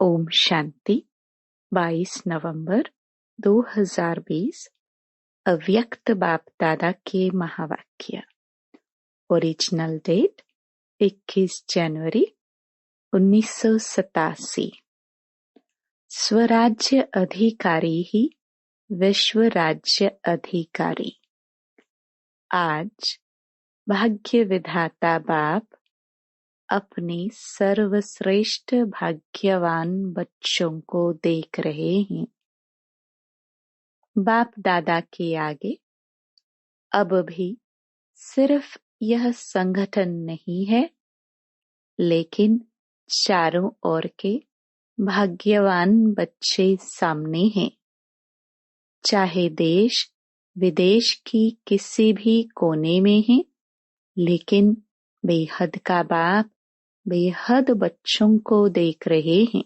ओम शांति। 22 नवंबर 2020 अव्यक्त बाप दादा के महावाक्य। ओरिजिनल डेट 21 जनवरी 1987। स्वराज्य अधिकारी ही विश्व राज्य अधिकारी। आज भाग्य विधाता बाप अपने सर्वश्रेष्ठ भाग्यवान बच्चों को देख रहे हैं। बाप दादा के आगे अब भी सिर्फ यह संगठन नहीं है, लेकिन चारों ओर के भाग्यवान बच्चे सामने हैं। चाहे देश विदेश की किसी भी कोने में है, लेकिन बेहद का बाप बेहद बच्चों को देख रहे हैं।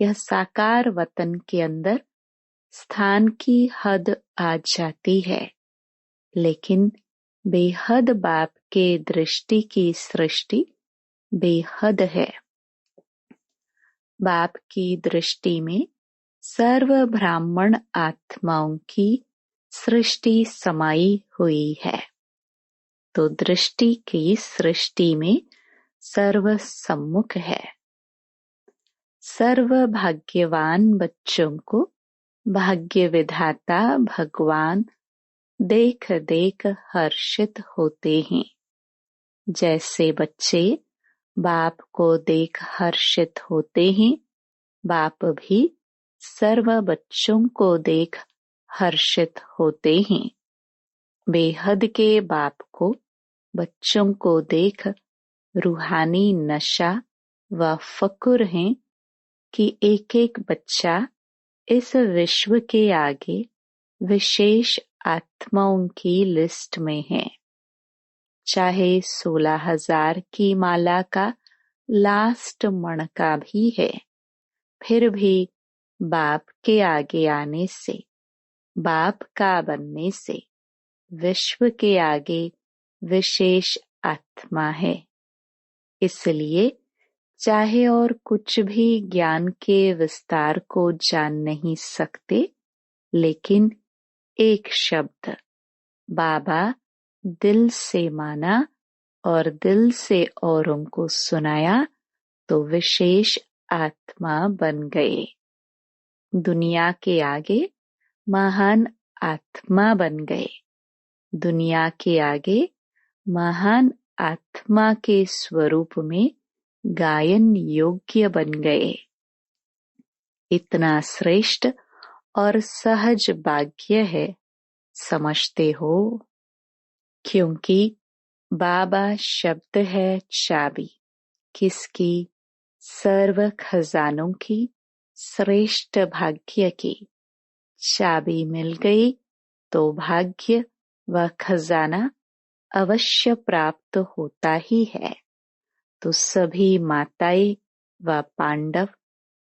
यह साकार वतन के अंदर स्थान की हद आ जाती है, लेकिन बेहद बाप के दृष्टि की सृष्टि बेहद है। बाप की दृष्टि में सर्व ब्राह्मण आत्माओं की सृष्टि समाई हुई है, तो दृष्टि की सृष्टि में सर्व सम्मुख है। सर्व भाग्यवान बच्चों को भाग्य विधाता भगवान देख देख हर्षित होते हैं। जैसे बच्चे बाप को देख हर्षित होते हैं, बाप भी सर्व बच्चों को देख हर्षित होते हैं। बेहद के बाप को बच्चों को देख रूहानी नशा व फकुर है कि एक एक बच्चा इस विश्व के आगे विशेष आत्माओं की लिस्ट में है। चाहे 16,000 की माला का लास्ट मणका भी है, फिर भी बाप के आगे आने से, बाप का बनने से विश्व के आगे विशेष आत्मा है। इसलिए चाहे और कुछ भी ज्ञान के विस्तार को जान नहीं सकते, लेकिन एक शब्द बाबा दिल से माना और दिल से औरों को सुनाया तो विशेष आत्मा बन गए। दुनिया के आगे महान आत्मा बन गए। दुनिया के आगे महान आत्मा के स्वरूप में गायन योग्य बन गए। इतना श्रेष्ठ और सहज भाग्य है, समझते हो? क्योंकि बाबा शब्द है चाबी। किसकी? सर्व खजानों की, श्रेष्ठ भाग्य की। चाबी मिल गई तो भाग्य व खजाना अवश्य प्राप्त होता ही है। तो सभी माताएं व पांडव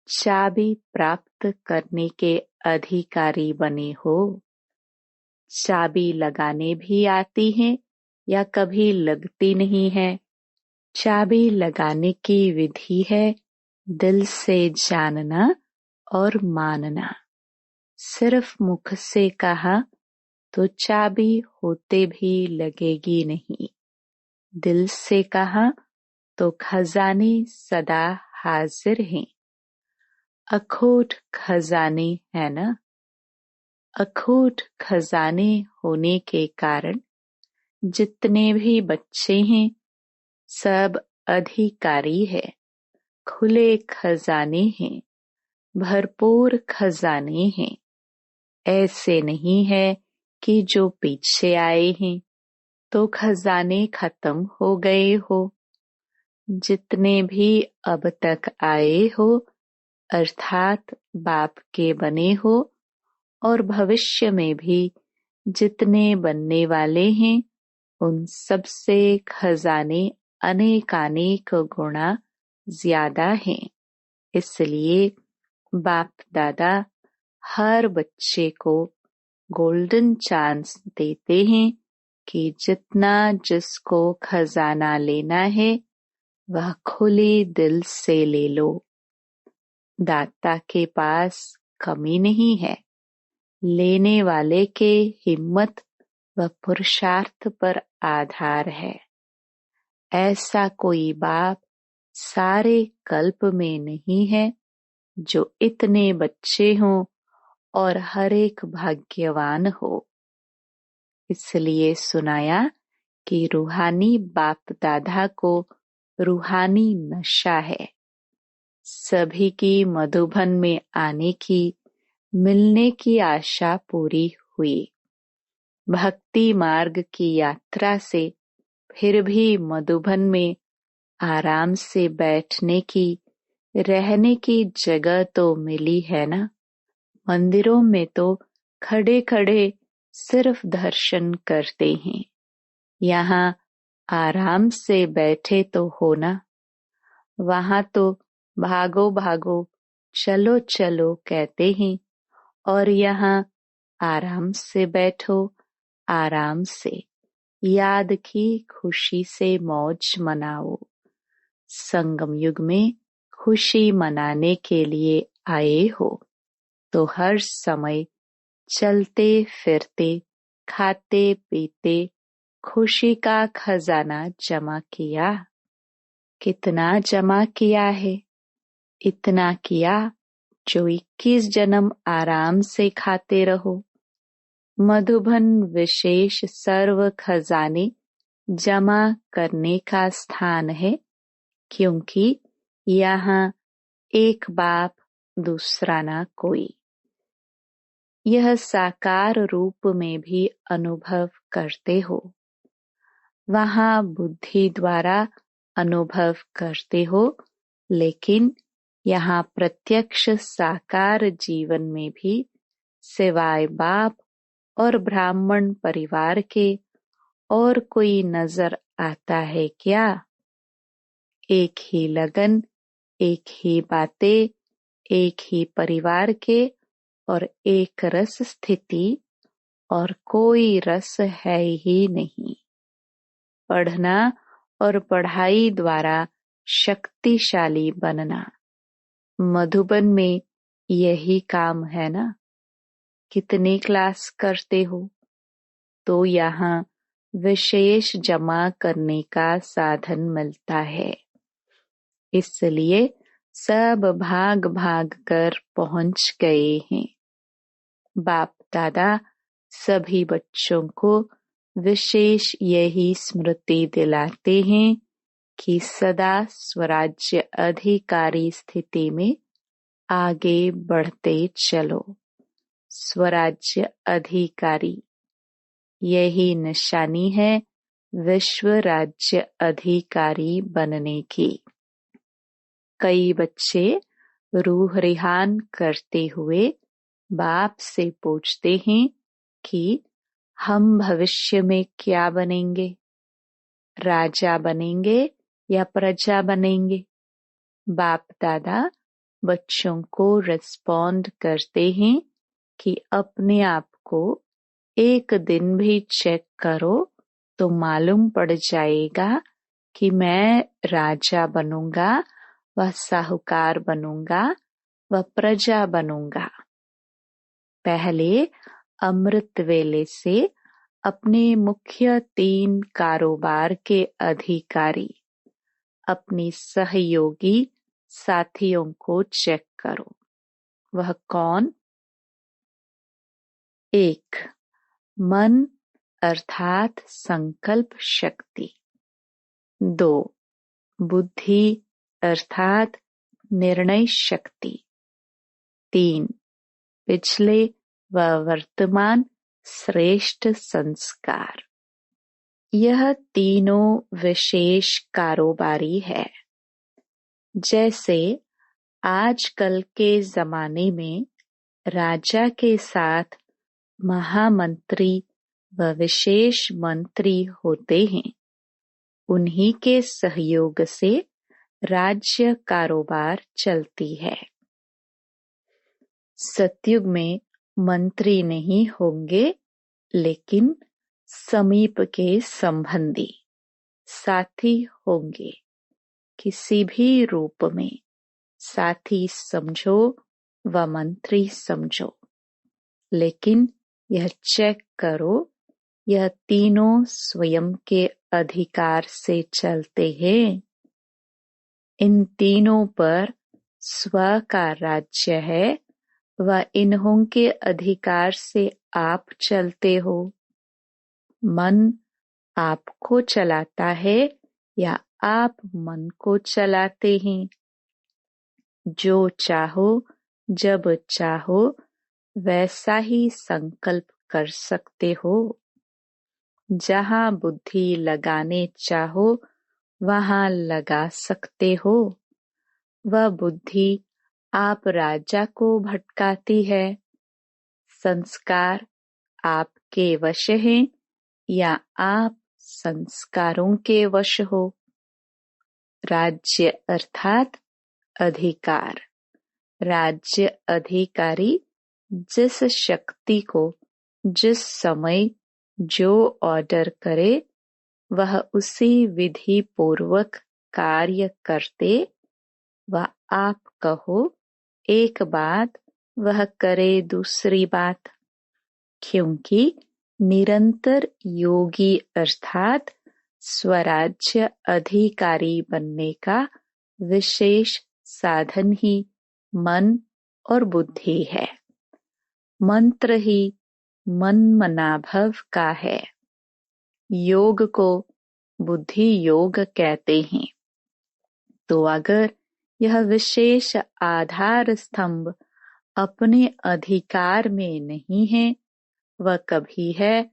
चाबी प्राप्त करने के अधिकारी बने हो। चाबी लगाने भी आती है या कभी लगती नहीं है? चाबी लगाने की विधि है दिल से जानना और मानना। सिर्फ मुख से कहा तो चाबी होते भी लगेगी नहीं। दिल से कहा तो खजाने सदा हाजिर हैं। अखोट खजाने है ना? अखोट खजाने होने के कारण जितने भी बच्चे हैं सब अधिकारी है। खुले खजाने हैं, भरपूर खजाने हैं। ऐसे नहीं है कि जो पीछे आए हैं तो खजाने खत्म हो गए हो। जितने भी अब तक आए हो अर्थात बाप के बने हो, और भविष्य में भी जितने बनने वाले हैं उन सब से खजाने अनेकानेक गुणा ज्यादा हैं। इसलिए बाप दादा हर बच्चे को गोल्डन चांस देते हैं कि जितना जिसको खजाना लेना है वह खुले दिल से ले लो। दाता के पास कमी नहीं है, लेने वाले के हिम्मत व पुरुषार्थ पर आधार है। ऐसा कोई बाप सारे कल्प में नहीं है जो इतने बच्चे हों और हर एक भाग्यवान हो। इसलिए सुनाया कि रूहानी बाप दादा को रूहानी नशा है। सभी की मधुबन में आने की, मिलने की आशा पूरी हुई। भक्ति मार्ग की यात्रा से फिर भी मधुबन में आराम से बैठने की, रहने की जगह तो मिली है ना। मंदिरों में तो खड़े खड़े सिर्फ दर्शन करते हैं, यहाँ आराम से बैठे तो हो ना। वहां तो भागो भागो, चलो चलो कहते हैं, और यहाँ आराम से बैठो, आराम से याद की खुशी से मौज मनाओ। संगम युग में खुशी मनाने के लिए आए हो तो हर समय चलते फिरते, खाते पीते खुशी का खजाना जमा किया। कितना जमा किया है? इतना किया जो 21 जन्म आराम से खाते रहो। मधुबन विशेष सर्व खजाने जमा करने का स्थान है, क्योंकि यहाँ एक बाप दूसरा ना कोई। यह साकार रूप में भी अनुभव करते हो। वहाँ बुद्धि द्वारा अनुभव करते हो, लेकिन यहाँ प्रत्यक्ष साकार जीवन में भी सिवाय बाप और ब्राह्मण परिवार के और कोई नजर आता है क्या? एक ही लगन, एक ही बातें, एक ही परिवार के और एक रस स्थिति, और कोई रस है ही नहीं। पढ़ना और पढ़ाई द्वारा शक्तिशाली बनना, मधुबन में यही काम है ना। कितने क्लास करते हो? तो यहाँ विशेष जमा करने का साधन मिलता है। इसलिए सब भाग भाग कर पहुंच गए हैं। बाप दादा सभी बच्चों को विशेष यही स्मृति दिलाते हैं कि सदा स्वराज्य अधिकारी स्थिति में आगे बढ़ते चलो। स्वराज्य अधिकारी, यही निशानी है विश्व राज्य अधिकारी बनने की। कई बच्चे रूह रिहान करते हुए बाप से पूछते हैं कि हम भविष्य में क्या बनेंगे, राजा बनेंगे या प्रजा बनेंगे। बाप दादा बच्चों को रिस्पॉन्ड करते हैं कि अपने आप को एक दिन भी चेक करो तो मालूम पड़ जाएगा कि मैं राजा बनूंगा व साहूकार बनूंगा व प्रजा बनूंगा। पहले अमृत वेले से अपने मुख्य 3 कारोबार के अधिकारी, अपनी सहयोगी साथियों को चेक करो। वह कौन? 1. मन अर्थात संकल्प शक्ति। 2. बुद्धि अर्थात निर्णय शक्ति। 3. पिछले व वर्तमान श्रेष्ठ संस्कार। यह तीनों विशेष कारोबारी है। जैसे आजकल के जमाने में राजा के साथ महामंत्री व विशेष मंत्री होते हैं, उन्हीं के सहयोग से राज्य कारोबार चलती है। सतयुग में मंत्री नहीं होंगे, लेकिन समीप के संबंधी साथी होंगे, किसी भी रूप में साथी समझो व मंत्री समझो, लेकिन यह चेक करो यह तीनों स्वयं के अधिकार से चलते हैं। इन तीनों पर स्व का राज्य है व इन्हों के अधिकार से आप चलते हो। मन आपको चलाता है या आप मन को चलाते हैं। जो चाहो जब चाहो वैसा ही संकल्प कर सकते हो। जहाँ बुद्धि लगाने चाहो वहाँ लगा सकते हो। वह बुद्धि आप राजा को भटकाती है। संस्कार आपके वश हैं या आप संस्कारों के वश हो। राज्य अर्थात अधिकार। राज्य अधिकारी जिस शक्ति को जिस समय जो ऑर्डर करे वह उसी विधि पूर्वक कार्य करते व आप कहो एक बात वह करे दूसरी बात, क्योंकि निरंतर योगी अर्थात स्वराज्य अधिकारी बनने का विशेष साधन ही मन और बुद्धि है। मंत्र ही मन मनाभव का है। योग को बुद्धि योग कहते हैं। तो अगर यह विशेष आधार स्तंभ अपने अधिकार में नहीं है, वह कभी है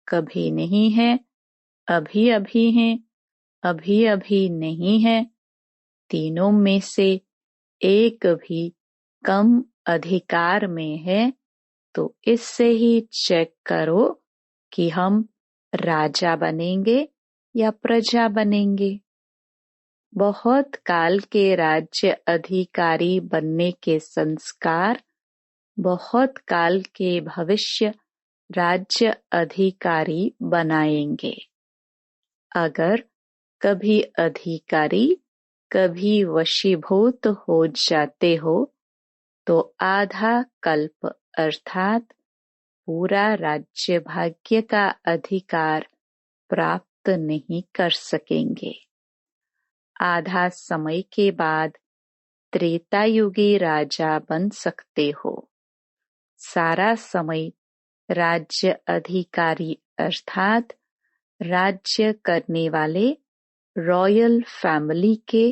कभी नहीं है, अभी अभी है अभी अभी नहीं है, तीनों में से एक भी कम अधिकार में है, तो इससे ही चेक करो कि हम राजा बनेंगे या प्रजा बनेंगे। बहुत काल के राज्य अधिकारी बनने के संस्कार बहुत काल के भविष्य राज्य अधिकारी बनाएंगे। अगर कभी अधिकारी कभी वशीभूत हो जाते हो तो आधा कल्प अर्थात पूरा राज्य भाग्य का अधिकार प्राप्त नहीं कर सकेंगे। आधा समय के बाद त्रेतायुगी राजा बन सकते हो। सारा समय राज्य अधिकारी अर्थात राज्य करने वाले रॉयल फैमिली के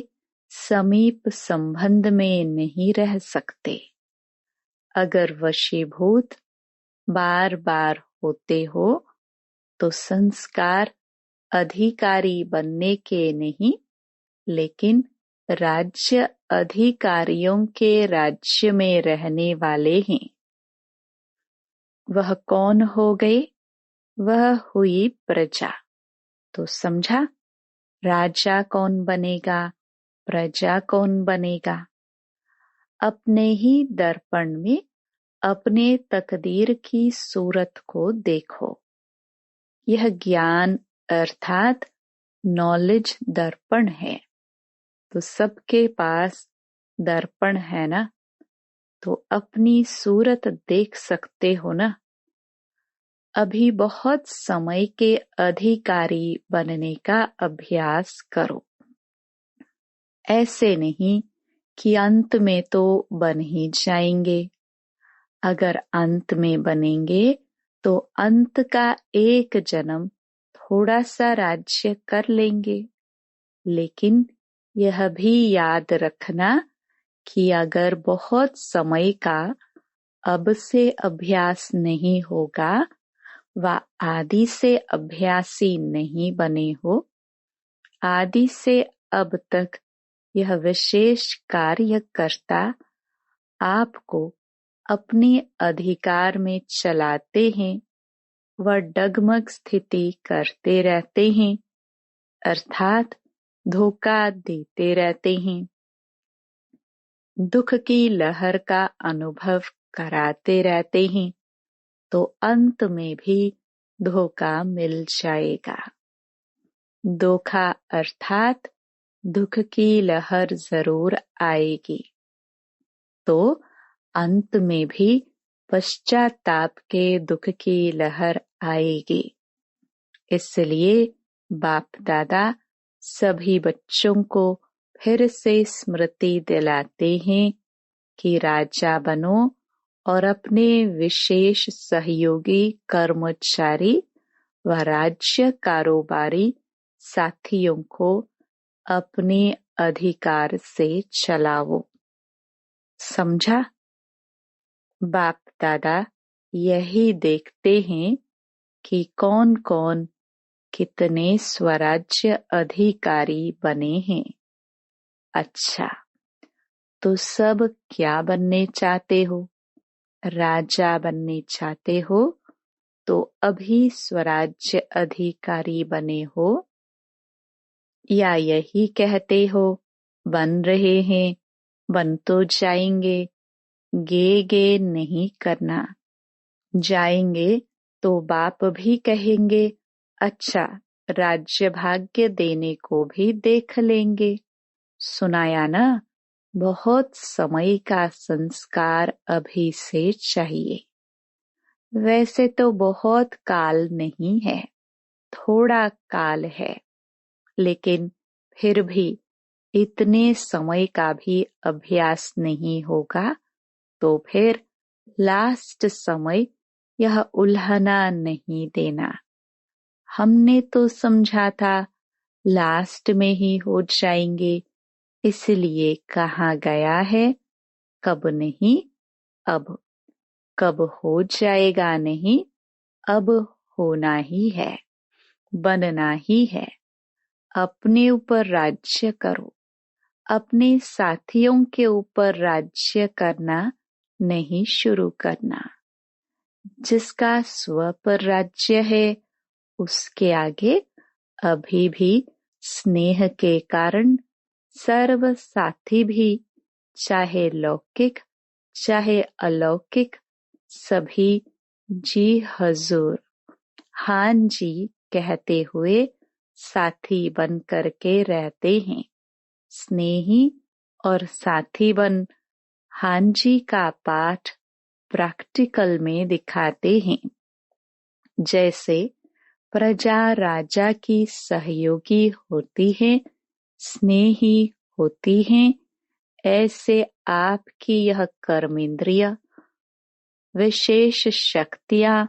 समीप संबंध में नहीं रह सकते। अगर वशीभूत बार बार होते हो तो संस्कार अधिकारी बनने के नहीं, लेकिन राज्य अधिकारियों के राज्य में रहने वाले हैं। वह कौन हो गए? वह हुई प्रजा। तो समझा, राजा कौन बनेगा, प्रजा कौन बनेगा? अपने ही दर्पण में अपने तकदीर की सूरत को देखो। यह ज्ञान अर्थात नॉलेज दर्पण है। तो सबके पास दर्पण है ना, तो अपनी सूरत देख सकते हो ना। अभी बहुत समय के अधिकारी बनने का अभ्यास करो। ऐसे नहीं कि अंत में तो बन ही जाएंगे। अगर अंत में बनेंगे तो अंत का एक जन्म थोड़ा सा राज्य कर लेंगे। लेकिन यह भी याद रखना कि अगर बहुत समय का अब से अभ्यास नहीं होगा व आदि से अभ्यासी नहीं बने हो, आदि से अब तक यह विशेष कार्य करता आपको अपने अधिकार में चलाते हैं व डगमग स्थिति करते रहते हैं, अर्थात धोखा देते रहते हैं। दुख की लहर का अनुभव कराते रहते हैं, तो अंत में भी धोखा मिल जाएगा। धोखा अर्थात दुख की लहर जरूर आएगी। तो अंत में भी पश्चाताप के दुख की लहर आएगी। इसलिए बाप दादा सभी बच्चों को फिर से स्मृति दिलाते हैं कि राजा बनो और अपने विशेष सहयोगी कर्मचारी व राज्य कारोबारी साथियों को अपने अधिकार से चलाओ। समझा? बाप दादा यही देखते हैं कि कौन कौन कितने स्वराज्य अधिकारी बने हैं। अच्छा, तो सब क्या बनने चाहते हो? राजा बनने चाहते हो तो अभी स्वराज्य अधिकारी बने हो, या यही कहते हो बन रहे हैं, बन तो जाएंगे, गे नहीं करना। जाएंगे तो बाप भी कहेंगे अच्छा राज्य भाग्य देने को भी देख लेंगे। सुनाया ना? बहुत समय का संस्कार अभी से चाहिए। वैसे तो बहुत काल नहीं है, थोड़ा काल है, लेकिन फिर भी इतने समय का भी अभ्यास नहीं होगा तो फिर लास्ट समय यह उल्हना नहीं देना। हमने तो समझा था लास्ट में ही हो जाएंगे, इसलिए कहा गया है कब नहीं अब। कब हो जाएगा नहीं, अब होना ही है, बनना ही है। अपने ऊपर राज्य करो, अपने साथियों के ऊपर राज्य करना नहीं शुरू करना। जिसका स्व पर राज्य है उसके आगे अभी भी स्नेह के कारण सर्व साथी भी, चाहे लौकिक चाहे अलौकिक, सभी जी हजूर, हाँ जी कहते हुए साथी बन करके रहते हैं। स्नेही और साथी बन हाँ जी का पाठ प्रैक्टिकल में दिखाते हैं। जैसे प्रजा राजा की सहयोगी होती है, स्नेही होती है, ऐसे आपकी यह कर्मेंद्रिय विशेष शक्तियां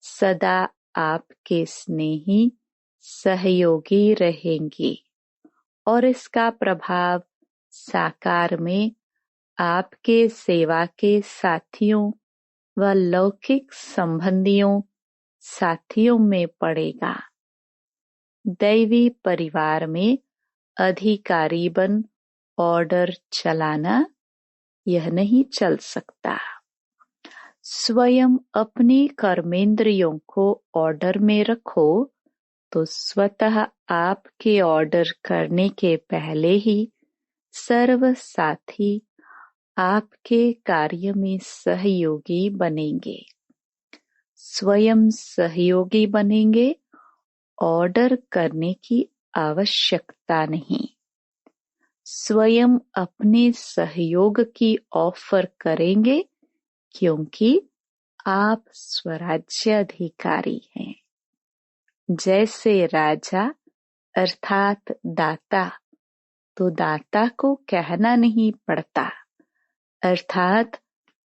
सदा आपके स्नेही सहयोगी रहेंगी और इसका प्रभाव साकार में आपके सेवा के साथियों व लौकिक संबंधियों साथियों में पड़ेगा। दैवी परिवार में अधिकारी बन ऑर्डर चलाना यह नहीं चल सकता। स्वयं अपनी कर्मेंद्रियों को ऑर्डर में रखो तो स्वतः आपके ऑर्डर करने के पहले ही सर्व साथी आपके कार्य में सहयोगी बनेंगे। स्वयं सहयोगी बनेंगे, ऑर्डर करने की आवश्यकता नहीं। स्वयं अपने सहयोग की ऑफर करेंगे क्योंकि आप स्वराज्य अधिकारी हैं। जैसे राजा अर्थात दाता, तो दाता को कहना नहीं पड़ता, अर्थात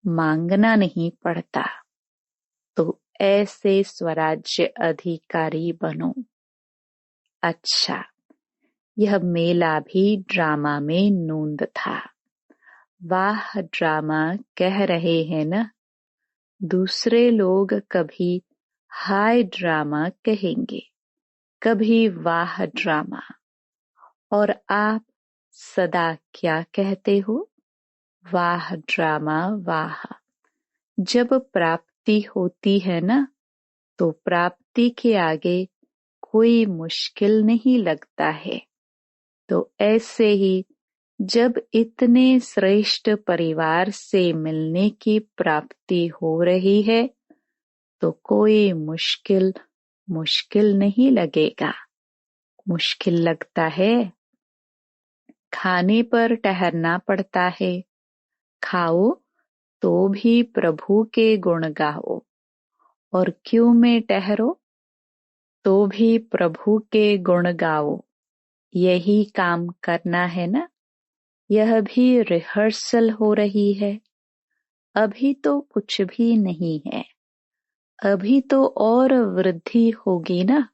मांगना नहीं पड़ता। तो ऐसे स्वराज्य अधिकारी बनो। अच्छा, यह मेला भी ड्रामा में नूंद था। वाह ड्रामा कह रहे हैं न। दूसरे लोग कभी हाय ड्रामा कहेंगे, कभी वाह ड्रामा, और आप सदा क्या कहते हो? वाह ड्रामा वाह। जब प्राप्ति होती है ना, तो प्राप्ति के आगे कोई मुश्किल नहीं लगता है। तो ऐसे ही जब इतने श्रेष्ठ परिवार से मिलने की प्राप्ति हो रही है तो कोई मुश्किल नहीं लगेगा। मुश्किल लगता है, खाने पर ठहरना पड़ता है, खाओ तो भी प्रभु के गुण गाओ, और क्यों में ठहरो तो भी प्रभु के गुण गाओ। यही काम करना है ना। यह भी रिहर्सल हो रही है। अभी तो कुछ भी नहीं है, अभी तो और वृद्धि होगी ना।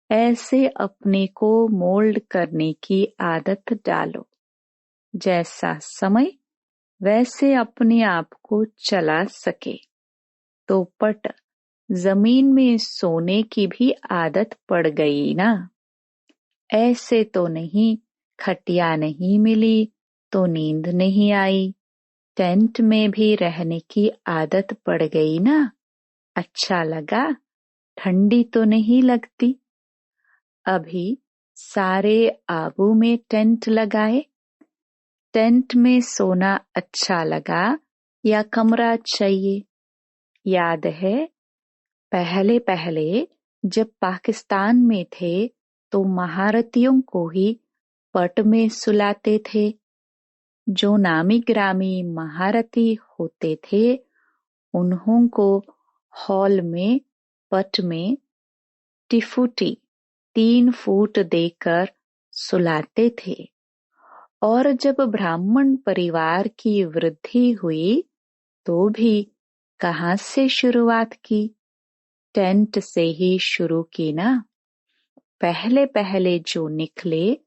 ऐसे अपने को मोल्ड करने की आदत डालो। जैसा समय वैसे अपने आप को चला सके। तो पट जमीन में सोने की भी आदत पड़ गई ना। ऐसे तो नहीं, खटिया नहीं मिली तो नींद नहीं आई। टेंट में भी रहने की आदत पड़ गई ना। अच्छा लगा, ठंडी तो नहीं लगती। अभी सारे आबू में टेंट लगाए। टेंट में सोना अच्छा लगा या कमरा चाहिए? याद है, पहले पहले जब पाकिस्तान में थे तो महारथियों को ही पट में सुलाते थे। जो नामी ग्रामी महारथी होते थे उन्हों को हॉल में पट में टिफुटी 3 फुट देकर सुलाते थे। और जब ब्राह्मण परिवार की वृद्धि हुई तो भी कहाँ से शुरुआत की? टेंट से ही शुरू की ना। पहले पहले जो निकले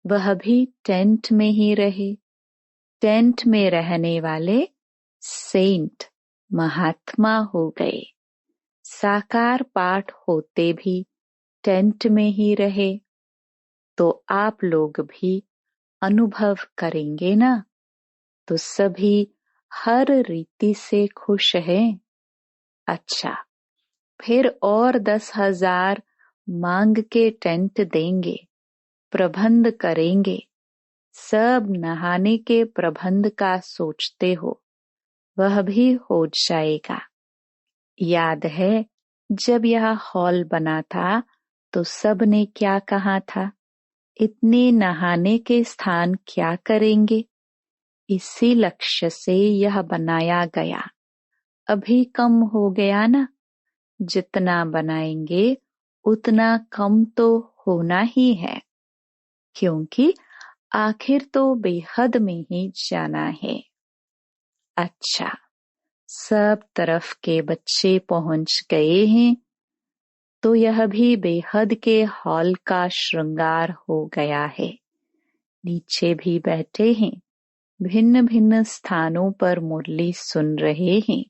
वह भी टेंट में ही रहे। टेंट में रहने वाले सेंट महात्मा हो गए। साकार पाठ होते भी टेंट में ही रहे। तो आप लोग भी अनुभव करेंगे ना। तो सभी हर रीति से खुश हैं। अच्छा, फिर और 10,000 मांग के टेंट देंगे, प्रबंध करेंगे। सब नहाने के प्रबंध का सोचते हो, वह भी हो जाएगा। याद है, जब यह हॉल बना था तो सब ने क्या कहा था? इतने नहाने के स्थान क्या करेंगे? इसी लक्ष्य से यह बनाया गया। अभी कम हो गया ना। जितना बनाएंगे उतना कम तो होना ही है, क्योंकि आखिर तो बेहद में ही जाना है। अच्छा, सब तरफ के बच्चे पहुंच गए हैं तो यह भी बेहद के हॉल का श्रृंगार हो गया है। नीचे भी बैठे हैं, भिन्न भिन्न स्थानों पर मुरली सुन रहे हैं।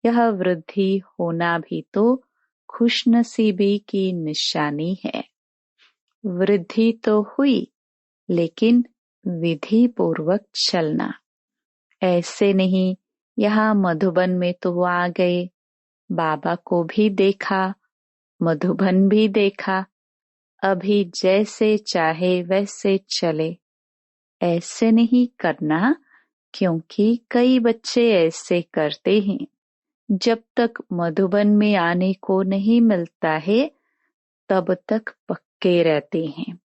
यह वृद्धि होना भी तो खुशनसीबी की निशानी है। वृद्धि तो हुई, लेकिन विधि पूर्वक चलना। ऐसे नहीं, यहाँ मधुबन में तो आ गए, बाबा को भी देखा, मधुबन भी देखा, अभी जैसे चाहे वैसे चले। ऐसे नहीं करना, क्योंकि कई बच्चे ऐसे करते हैं। जब तक मधुबन में आने को नहीं मिलता है तब तक पक्के रहते हैं।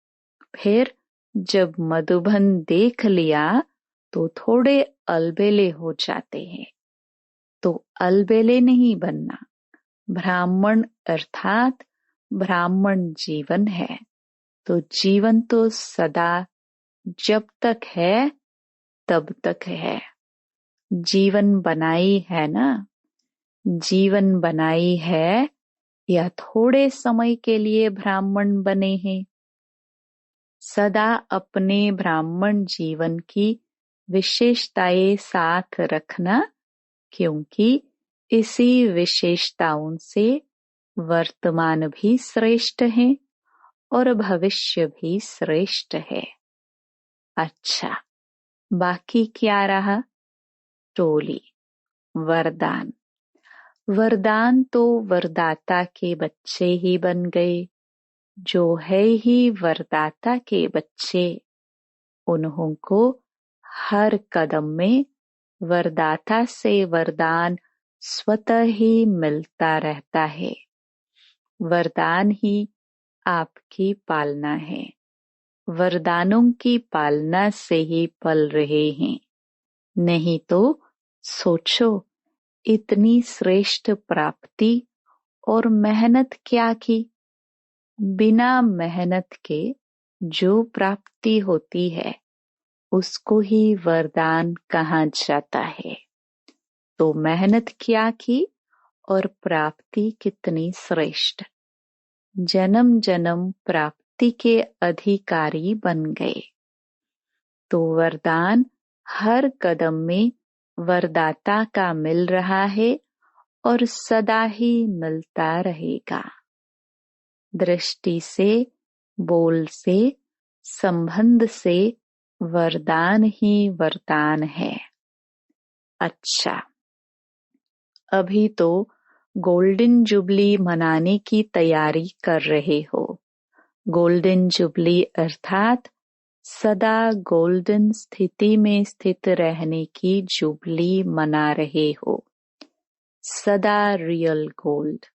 फिर जब मधुबन देख लिया तो थोड़े अलबेले हो जाते हैं। तो अलबेले नहीं बनना। ब्राह्मण अर्थात ब्राह्मण जीवन है। तो जीवन तो सदा जब तक है तब तक है। जीवन बनाई है ना। जीवन बनाई है या थोड़े समय के लिए ब्राह्मण बने हैं। सदा अपने ब्राह्मण जीवन की विशेषताएं साथ रखना, क्योंकि इसी विशेषताओं से वर्तमान भी श्रेष्ठ है और भविष्य भी श्रेष्ठ है। अच्छा, बाकी क्या रहा? टोली, वरदान। वरदान तो वरदाता के बच्चे ही बन गए। जो है ही वरदाता के बच्चे, उन्हों को हर कदम में वरदाता से वरदान स्वतः ही मिलता रहता है। वरदान ही आपकी पालना है। वरदानों की पालना से ही पल रहे हैं। नहीं तो सोचो, इतनी श्रेष्ठ प्राप्ति और मेहनत क्या की। बिना मेहनत के जो प्राप्ति होती है उसको ही वरदान कहा जाता है। तो मेहनत क्या की और प्राप्ति कितनी श्रेष्ठ। जन्म जन्म प्राप्ति के अधिकारी बन गए। तो वरदान हर कदम में वरदाता का मिल रहा है और सदा ही मिलता रहेगा। दृष्टि से, बोल से, संबंध से वरदान ही वरदान है। अच्छा, अभी तो गोल्डन जुबली मनाने की तैयारी कर रहे हो। गोल्डन जुबली अर्थात सदा गोल्डन स्थिति में स्थित रहने की जुबली मना रहे हो। सदा रियल गोल्ड,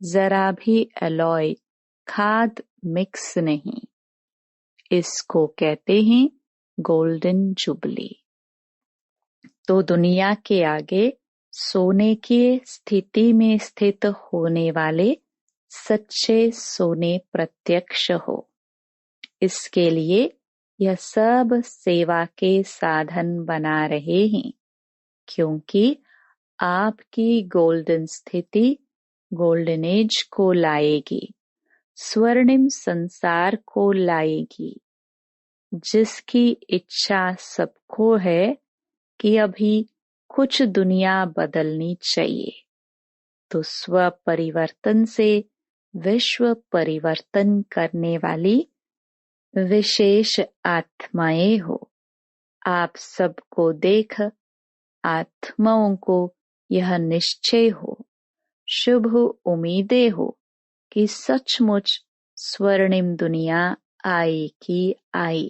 जरा भी एलॉय खाद मिक्स नहीं। इसको कहते हैं गोल्डन जुबली। तो दुनिया के आगे सोने की स्थिति में स्थित होने वाले सच्चे सोने प्रत्यक्ष हो। इसके लिए यह सब सेवा के साधन बना रहे हैं, क्योंकि आपकी गोल्डन स्थिति गोल्डन एज को लाएगी, स्वर्णिम संसार को लाएगी। जिसकी इच्छा सबको है कि अभी कुछ दुनिया बदलनी चाहिए, तो स्व परिवर्तन से विश्व परिवर्तन करने वाली विशेष आत्माएं हो। आप सबको देख आत्माओं को यह निश्चय हो, शुभ उम्मीदें हो कि सचमुच स्वर्णिम दुनिया आएगी आई।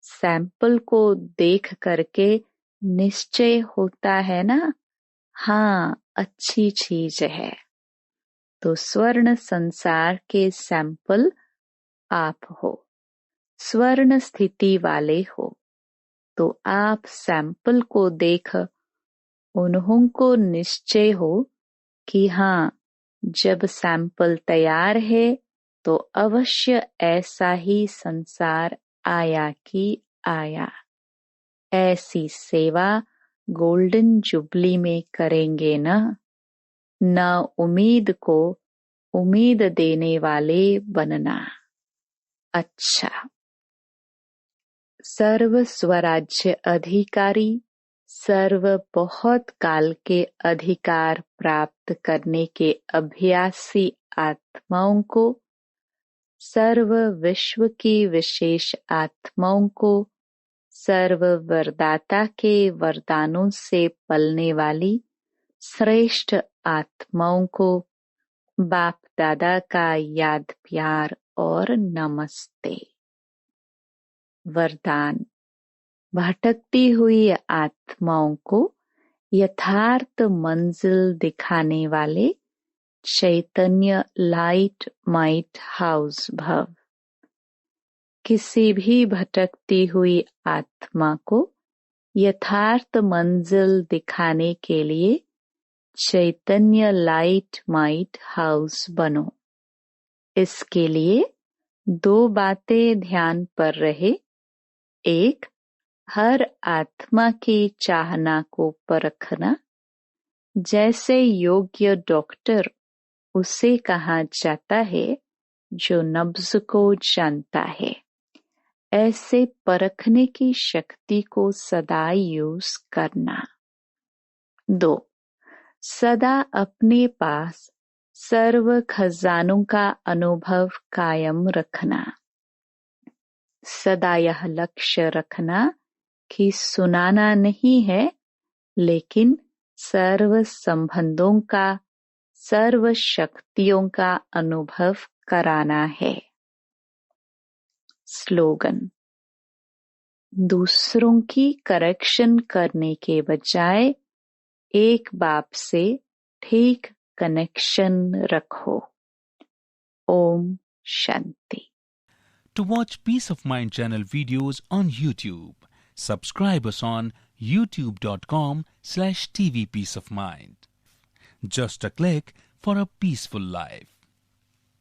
सैंपल को देख करके निश्चय होता है ना, हाँ अच्छी चीज है। तो स्वर्ण संसार के सैंपल आप हो, स्वर्ण स्थिति वाले हो। तो आप सैंपल को देख उन्हों को निश्चय हो कि हाँ, जब सैंपल तैयार है तो अवश्य ऐसा ही संसार आया कि आया। ऐसी सेवा गोल्डन जुबली में करेंगे न उम्मीद को उम्मीद देने वाले बनना। अच्छा, सर्व स्वराज्य अधिकारी, सर्व बहुत काल के अधिकार प्राप्त करने के अभ्यासी आत्माओं को, सर्व विश्व की विशेष आत्माओं को, सर्व वरदाता के वरदानों से पलने वाली श्रेष्ठ आत्माओं को बाप दादा का याद प्यार और नमस्ते। वरदान, भटकती हुई आत्माओं को यथार्थ मंजिल दिखाने वाले चैतन्य लाइट माइट हाउस भव। किसी भी भटकती हुई आत्मा को यथार्थ मंजिल दिखाने के लिए चैतन्य लाइट माइट हाउस बनो। इसके लिए दो बातें ध्यान पर रहे। एक, हर आत्मा की चाहना को परखना। जैसे योग्य डॉक्टर उसे कहा जाता है जो नब्ज को जानता है, ऐसे परखने की शक्ति को सदा यूज करना। दो, सदा अपने पास सर्व खजानों का अनुभव कायम रखना। सदा यह लक्ष्य रखना कि सुनाना नहीं है, लेकिन सर्व संबंधों का, सर्व शक्तियों का अनुभव कराना है। स्लोगन, दूसरों की करेक्शन करने के बजाय एक बाप से ठीक कनेक्शन रखो। Om Shanti. To watch Peace of Mind channel videos on YouTube, subscribe us on youtube.com/tvpeaceofmind. Just a click for a peaceful life.